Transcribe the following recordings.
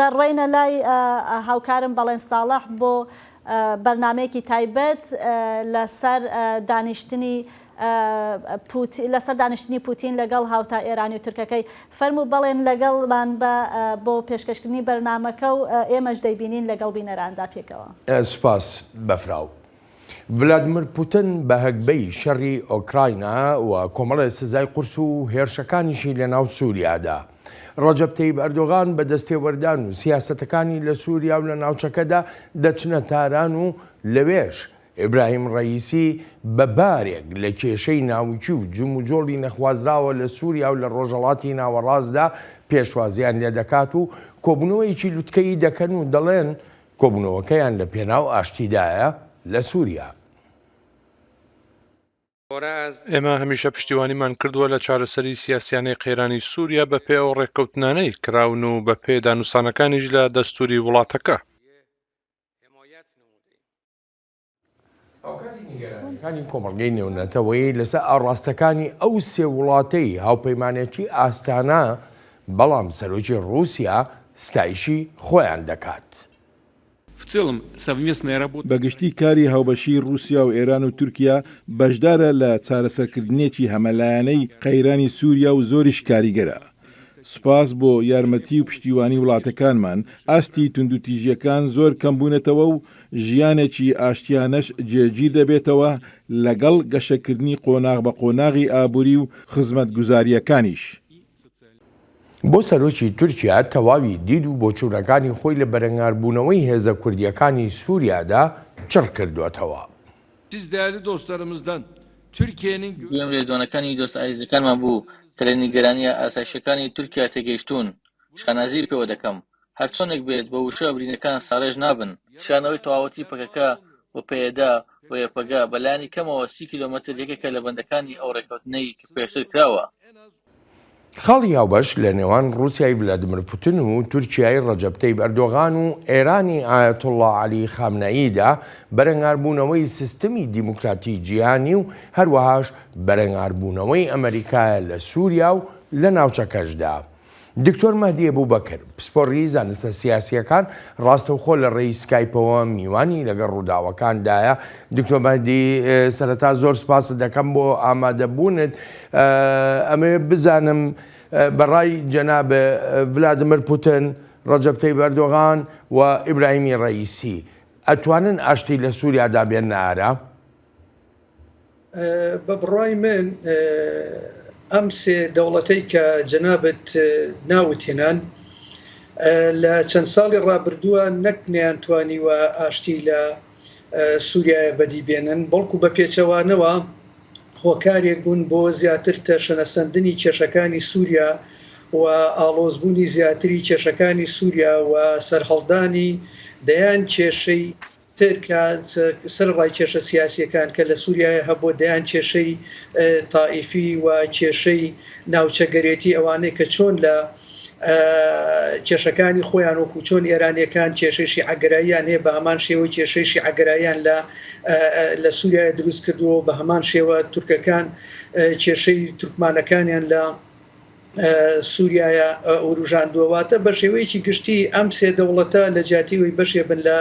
دەڕێنە لای هاوکارم بەڵێن ساڵح بۆ بەرنامەیەکی تایبەت لەسەر دانیشتنی پوتین لەگەڵ هاوتا ئێرانی و تورکەکەی فەرموو بەڵێن لەگەڵمان بۆ پێشکەشکردنی بەرنامەکە و ئێمەش دەیبینین لەگەڵ بینەراندا پێکەوە. سوپاس بەفراو. ڤلادیمیر پوتین بە هەگبەی شەڕی ئۆکراینە و کۆمەڵە سزای قورس و هێرشەکانیشی لە ناو سووریادا. ڕەجەب تەیب ئەردۆغان بە دەستێوەردان و سیاسەتەکانی لە سووریا و لە ناوچەکەدا دەچنە تاران و لەوێش ئیبراهیم ڕەئیسی بە بارێک لە کێشەی ناوچی و جم و جۆڵی نەخوازراوە لە سووریا و لە ڕۆژهەڵاتی ناوەڕاستدا پێشوازیان لێ دەکات و کۆبوونەوەیکی لوتکەیی دەکەن و دەڵێن کۆبوونەوەکەیان لە پێناو ئاشتیدایە لە سووریا. ئێمە هەمیشە پشتیوانیمان کردووە لە چارەسەری سیاسیانەی قەیرانی سووریا بە پێ ئەو ڕێککەوتنانەی کراون و بە پێ دانووسانەکانیش لە دەستوری وڵاتەکە. ئەوکانی کۆمەڵگەی نێونەتەوەی لەسەر ئاڕاستەکانی ئەو سێ وڵاتەی هاوپەیمانێتی ئاستانە بەڵام سەرۆکی ڕووسیا ستایشی خۆیان دەکات. بەگشتی کاری هاوبەشی رووسیا و ئێران و تورکیا بەشدارە لە چارەسەرکردنێکی هەمەلایەنەی قەیرانی سووریا و زۆریش کاریگەرە. سوپاس بۆ یارمەتی و پشتیوانی وڵاتەکانمان ئاستی توندوتیژیەکان زۆر کەمبوونێتەوە و ژیانێکی ئاشتیانەش جێگیر دەبێتەوە لەگەڵ گەشەکردنی قۆناغ بە قۆناغی ئابووری و خزمەتگوزاریەکانیش. بۆ سەرۆکی تورکیا تەواوی دید و بۆچوونەکانی خۆی لە بەرەنگاربوونەوەی هێزە کوردیەکانی سووریادا چڕ کردوێتەوە. گوێم لێدوانەکانی دۆست ئازیزەکانمان بوو کە لە نیگەرانیە ئاسایشەکانی تورکیا تێگەیشتوون. شانازیر پێوە دەکەم هەرچۆنێک بێت بە وشە برینەکان ساڕێژ نابن. شانەوەی تەواوەتی پەکەکە و پێدا و یەپەگا بەلایانی کەمەوە 30 کیلۆمەتر یەکێکە لە بەندەکانی ئەو ڕێکەوتنەی کە پێشتر کراوە. خاڵی هاوبەش لە نێوان ڕووسیای ڤلادیمیر پوتین و تورکیای ڕەجەب تەیب ئەردۆغان و ئێرانی ئایەتوڵڵا عەلی خامنەئیدا بەرەنگاربوونەوەی سیستەمی دیموکراتی جیهانی و هەروەهاش بەرەنگاربوونەوەی ئەمریکایە لە سووریا و لە ناوچەکەشدا. دکتۆر مەهدی ئەبوبەکر پسپۆڕی زانستە سیاسیەکان ڕاستەوخۆ لە ڕێی سکایپەوە میوانی لەگەڵ ڕووداوەکاندایە. دکتۆر مەهدی سەرەتا زۆر سپاس دەکەم بۆ ئامادەبوونت. ئەمێ بزانم بەڕای جەناب ڤلادیمیر پوتین، ڕەجەب تەیب ئەردۆغان و ئیبراهیمی ڕەئیسی ئەتوانن ئاشتی لە سووریادا بێنە ئارە؟ بە بڕای من ئەم سێ دەوڵەتەی کە جەنابەت ناوتێنان لە چەند ساڵی ڕابردووە نەک نەیانتوانیوە ئاشتی لە سووریایە بەدی بێنن، بەڵکو بە پێچەوانەوە هۆکارێک بوون بۆ زیاتر تەشەنەسەندنی کێشەکانی سووریا و ئاڵۆزبوونی زیاتری کێشەکانی سووریا و سەرهەڵدانی دەیان کێشەی ترکە سەر ڕای کێشە سیاسیەکان کە لە سووریای هەبوو دەیان کێشەی تائیفی و کێشەی ناوچەگەرێتی ئەوانەی کە چۆن لە کێشەکانی خۆیان وەکو چۆن ئێرانیەکان کێشەی شیعەگەراییان هەیە بە هەمان شێوە کێشەی شیعەگەراییان لە سووریای دروست کردووە، بە هەمان شێوە تورکەکان کێشەی تورکمانەکانیان لە سووریایە ئوروژاندووەواتە بە شێوەیەکی گشتی ئەم سێ دەوڵەتە لە جیاتیەوەی بەشێ بن لە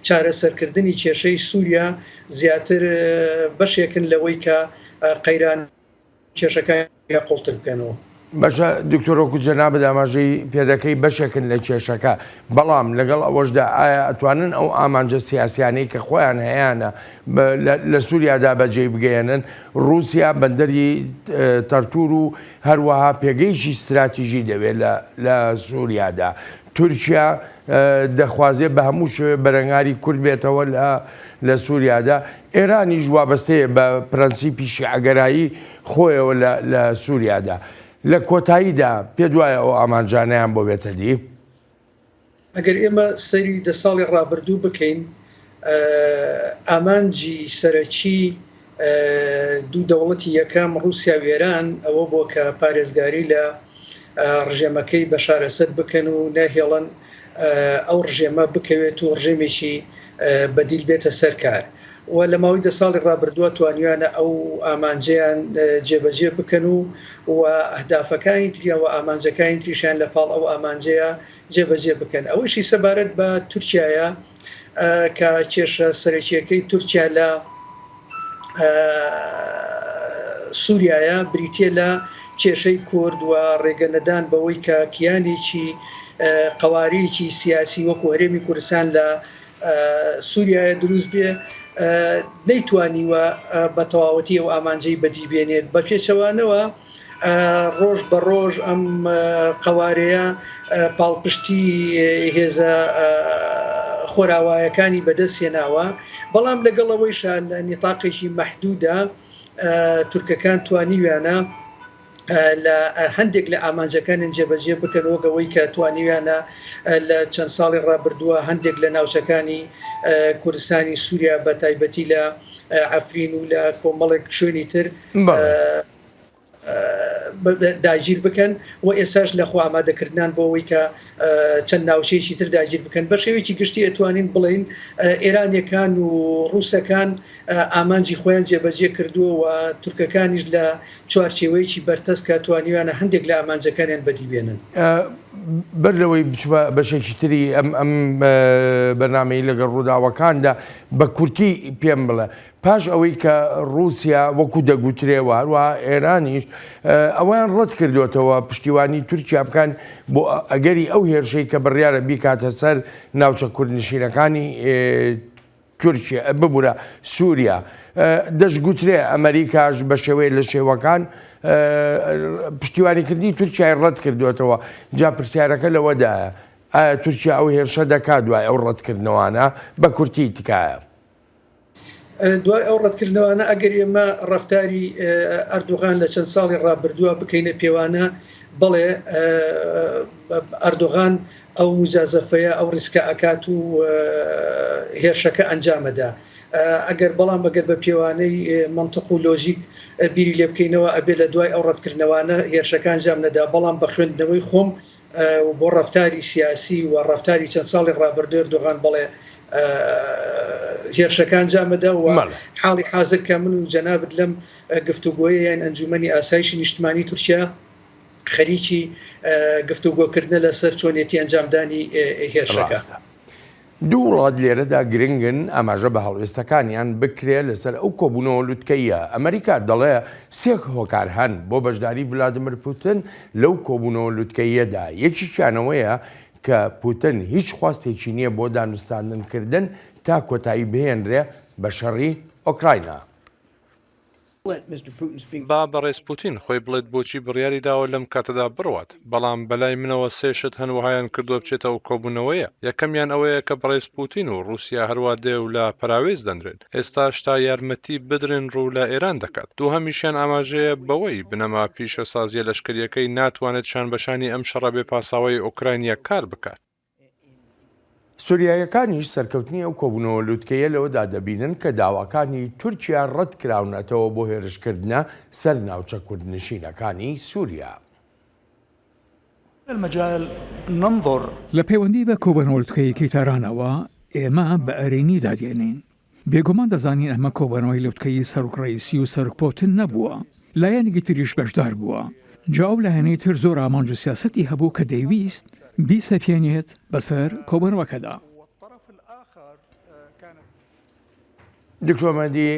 چارەسەرکردنی کێشەی سووریا زیاتر بەشێکن لەوەی کە قەیران کێشەکان قوڵتر بکەنەوە. باشە دکتۆر وەکو جەنابەت ئاماژەی پێدەکەی بەشێکن لە کێشەکە، بەڵام لەگەڵ ئەوەشدا ئایا ئەتوانن ئەو ئامانجە سیاسیانەی کە خۆیان هەیەە لە سووریادا بەجێ بگەێنن؟ رووسیا بەندەری تەرتور و هەروەها پێگەیشی استراتیژی دەوێت لە سووریادا. تورکیا دەخوازێت بە هەموو شوێ بەرەنگاری کورد بێتەوە لە سووریادا. ئێرانیش وابەستەیە بە پرەنسیپی شیعەگەرایی خۆیەوە لە سووریادا. لە کۆتاییدا پێ دوایە ئەو ئامانجانیان بۆ بێتە دی؟ ئەگەر ئێمە سەیری 10 ساڵی ڕابردوو بکەین، ئامانجی سەرەکی دوو دەوڵەتی یەکەم رووسیا و ئێران ئەوە بۆ کە پارێزگاری لە ڕژێمەکەی بەشار ئەسەد بکەن و نەهێڵن ئەو ڕژێمە بکەوێت و ڕژێمێکی بەدیل بێتە سەرکار. و لە ماوەی 10 ساڵی ڕابردووە توانیوانە ئەو ئامانجیان جێبەجێ بکەن و ئەهدافەکانی تریان و ئامانجەکانی تریشیان لە پاڵ ئەو ئامانجەیە جێبەجێ بکەن. ئەوەشی سەبارەت بە تورکیایە کە کێشە سەرەکیەکەی تورکیا لە سووریایە بریتیە لە کێشەی کورد و ڕێگەنەدان بەوەی کە کیانێکی قەواریکی سیاسی وەکو هەرێمی کوردستان لە سووریایە دروست بێ نەیتوانیوە بە تەواوەتی ئەو ئامانجەی بەدیبێنێت بە پێچەوانەوە ڕۆژ بە ڕۆژ ئەم قەوارەیە پاڵپشتی هێزە خۆراوایەکانی بەدەستێناوە بەڵام لەگەڵەوەیشە لە نیتاقێکی مەحدودە تورکەکان توانیویانە لە هەندێک لە ئامانجەکانیان جێبەجێ بکەن وەگەوەی کە توانیویانە لە چەند ساڵی ڕابردووە هەندێک لە ناوچەکانی کوردستانی سووریا بە تایبەتی لە عەفرین و لە کۆمەڵێک شوێنی تر داگیر بکەن و ئێساش لەخوا ئامادەکردنان بۆەوەی کە چەند ناوچەیەکی تر داگیر بکەن بە شێوەیەکی گشتی ئەتوانین بڵین ئێرانیەکان و ڕووسەکان ئامانجی خۆیان جێبەجێ کردووە و تورکەکانیش لە چوارچێوەیەکی بەرتەس کە توانیوانە هەندێک لە ئامانجەکانیان بەدیبێنن. بەر لەوەی بەشێکی تری ئەم بەرنامەی لەگەڵ ڕووداوەکاندا بە کورتی پێم بڵێ پاش ئەوەی کە رووسیا وەکو دەگوترێوە هەروە ئێرانیش ئەویان ڕەت کردوێتەوە پشتیوانی تورکیا بکەن بۆ ئەگەری ئەو هێرشەی کە بڕیارە بیکاتە سەر ناوچە کوردنشینەکانی تورکیا ببوورە سووریا دەستگوترێ ئەمریکاش بە شێوەیە لە شێوەکان پشتیوانیکردنی تورکیای ڕەت کردوێتەوە جا پرسیارەکە لەوەدایە ئایا تورکیا ئەو هێرشە دەکات دوای ئەو ڕەتکردنەوانە بە کورتی تکایە دوای ئەو ڕەتکردنەوانە ئەگەر ئێمە ڕەفتاری ئەردوغان لە چەند ساڵی ڕابردووە بکەینە پێوانە بڵێ ئەردوغان ئەو مجازەفەیە ئەو ڕیسکە ئەکات و هێرشەکە ئەنجامەدا ئەگەر بەڵام بەگەر بە پێوانەی منطق و لۆژیک بیری لێ بکەینەوە ئەبێ لە دوای ئەو ڕەتکردنەوانە هێرشەکە ئەنجام نەدا بەڵام بە خوێندنەوەی خۆم بۆ ڕەفتاری سیاسی و ڕەفتاری چەند ساڵی ڕابردوو ئەردوغان بڵێ هێرشەکان جامەدا و حاڵی حاضر کە من و جەنابت لەم گفتوگۆیە یان ئەنجومەنی ئاسایشی نیشتمانی تورکیا خەریکی گفتوگۆکردنە لەسەر چۆنێتی ئەنجامدانی هێرشەکە. دوو وڵات لێرەدا گرنگن ئاماژە بە هەڵوێستەکانیان بکرێت لەسەر ئەو کۆبوونەوە لوتکەیە ئەمریکا دەڵێ سێ هۆکار هەن بۆ بەشداری ڤلادیمیر پوتین لەو کۆبوونەوە لوتکەیەدا یەکیشانەوەیە کە پوتین هیچ خواستێکی نییە بۆ دانوستاندنکردن تا کۆتایی بهێنرێ بە شەڕی ئۆکراینە. با بەڕێز پوتین خۆی بڵێت بۆچی بڕیاری داوە لەم کاتەدا بڕوات بەڵام بەلای منەوە سێشت هەنوەهایان کردووە بچێتە ئەو کۆبوونەوەیە یەکەمیان ئەوەیە کە بەڕێز پوتین و رووسیا هەروە دێ و لە پراوێز دەنرێن ئێستا شتا یارمەتی بدرن ڕوو لە ئێران دەکات دووهەمیشیان ئاماژەیە بەوەی بنەما پیشە سازیە لەشکریەکەی ناتوانێت شانبەشانی ئەم شەڕە بێ پاساوی ئۆکراینیا کار بکات. سووریایەکانیش سەرکەوتنی ئەو کۆبوونەوە لوتکەیە لەوەدا دەبینن کە داواکانی تورکیا ڕەت کراونەتەوە بۆ هێرشکردنە سەر ناوچە کوردنشینەکانی سووریا. لە پەیوەندی بە کۆبوونەوە لوتکەیەکی تارانەوە ئێمە بە ئەرێنی دادێنین بێگومان دەزانین ئەمە کۆبوونەوەی لوتکەی سەرۆکڕەیسی و سەرۆکپۆتن نەبووە لایەنێکی تریش بەشدار بووە جاو لایەنەی تر زۆر ئامانج و سیاسەتی هەبوو کە دەیویست بیسەپێنێت بەسەر کۆبوونەوەکەدا. دکتۆر مەهدی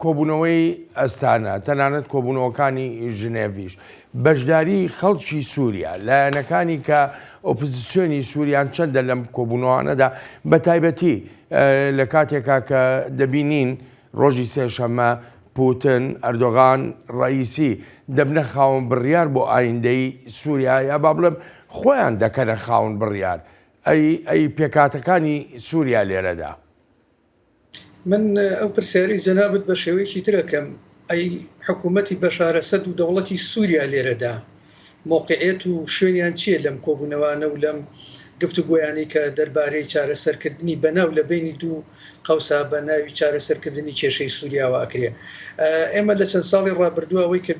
کۆبوونەوەی ئەستانە تەنانەت کۆبوونەوەکانی ژنێڤیش بەشداری خەڵکی سووریا لایەنەکانی کە ئۆپۆزیسیۆنی سووریان چەندە لەم کۆبوونەوانەدا بە تایبەتی لە کاتێکا کە دەبینین ڕۆژی سێشەممە پوتین ئەردۆغان ڕئیسی دەبنە خاوەن بڕیار بۆ ئایندەی سووریا یا با بڵێم خۆیان دەکەنە خاوەن بڕیار ئەی پێکاتەکانی سووریا لێرەدا. من ئەو پرسیاری جەنابەت بە شێوەیەکی ترەکەم ئەی حکوومەتی بەشار ئەسەد و دەوڵەتی سووریا لێرەدا موقعێت و شوێنیان چییە لەم کۆبوونەوانە و لەم گفتوگۆیانی کە دەربارەی چارەسەرکردنی بەناو لە بینی دوو قەوسا بە ناوی چارەسەرکردنی کێشەی سووریاوە ئەکرێ. ئێمە لە چەند ساڵی ڕابردووەوەی کە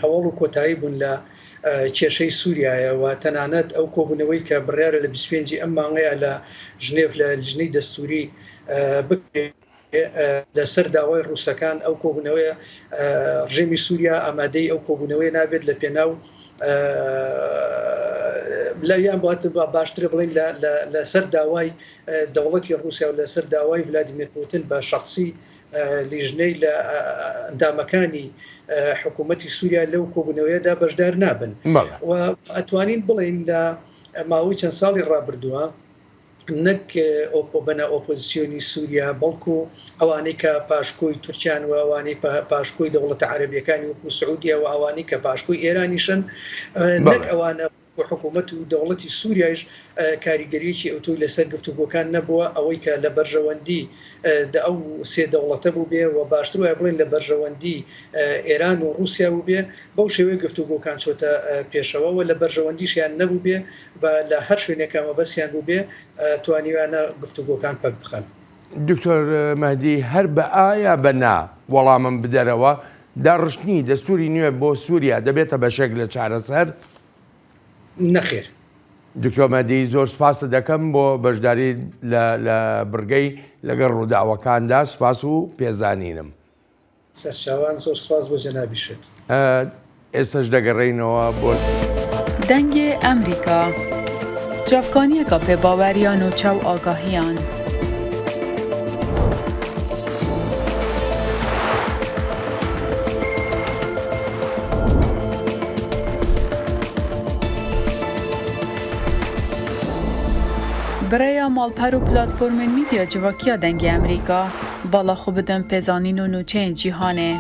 هەواڵ و کۆتایی بوون لە کێشەی سووریایە و تەنانەت ئەو کۆبوونەوەی کە بڕیارە لە 25 ئەم مانگەیە لە ژنێف لە لجنەی دەستوری لەسەر داوای ڕووسەکان ئەو کۆبوونەوەیە ڕژێمی سووریا ئامادەی ئەو کۆبوونەوەی نابێت لە پێناو یان باشترە بڵین لەسەر داوای دەوڵەتی ڕووسیا و لەسەر داوای ڤلادیمیر پوتین بە شخصی لیژنەی لە ئەندامەکانی حکوومەتی سووریا لەو کۆبوونەوەیەدا بەشدار نابن و ئەتوانین بڵین لە ماوەی چەند ساڵی ڕابردووە نەک بەنە ئۆپۆزیسیۆنی سووریا بەڵکو ئەوانەی کە پاشکۆی تورکیان و ئەوانەی پاشکۆی دەوڵەتە عەرەبیەکانی وەکو سعودیا و ئەوانەی کە پاشکۆی ئێرانیشن نەک ئەوانە حکوومەت و دەوڵەتی سووریایش کاریگەریەکی ئەوتۆی لەسەر گفتوگۆکان نەبووە ئەوەی کە لە بەرژەوەندی ئەو سێ دەوڵەتە بوو بێ و باشتر وایە بڵێن لە بەرژەوەندی ئێران و رووسیا بوو بێ بەو شێوەیە گفتوگۆکان چۆتە پێشەوە و لە بەرژەوەندیشیان نەبوو بێ بە لە هەر شوێنێکامە بەسییان بوو بێ توانیوانە گفتوگۆکان پەک بخەن. دکتۆر مەهدی هەر بە ئایا بەنا وەڵامم بدەرەوە داڕشتنی دەستوری نوێ بۆ سووریا دەبێتە بەشێک لە چارەسەر؟ نەخێر. دکتۆر مەهدی زۆر سپاسە دەکەم بۆ بەشداری لە بڕگەی لەگەڵ ڕووداوەکاندا سپاس و پێزانینم. سەرچاوان زۆر سپاس بۆ جەنابیشت. ئێستش دەگەڕێینەوە بۆ دەنگێ ئەمریکا جافکانیەکە پێباوەریان و چاو ئاگاهیان. برای مالپەر و پلاتفۆرمên میدیا civakîya dengê Amerîka bala xwe bidin pêzanîn û nûçeyên cîhanê.